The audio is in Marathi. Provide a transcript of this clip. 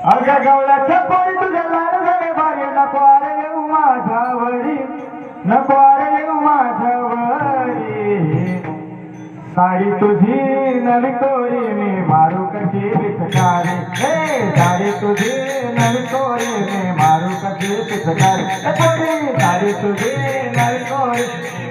अगं गवळ्याच्या पोरी तुझ्या लाड झाले बागे नको अरे येऊ माझ्यावरी नको अरे येऊ माझ्यावरी साडी तुझी नवी तोरी मी मारू कशी पिचकारी हे साडी तुझी नवी तोरी मी मारू कशी पिचकारी साडी तुझी नवी तोरी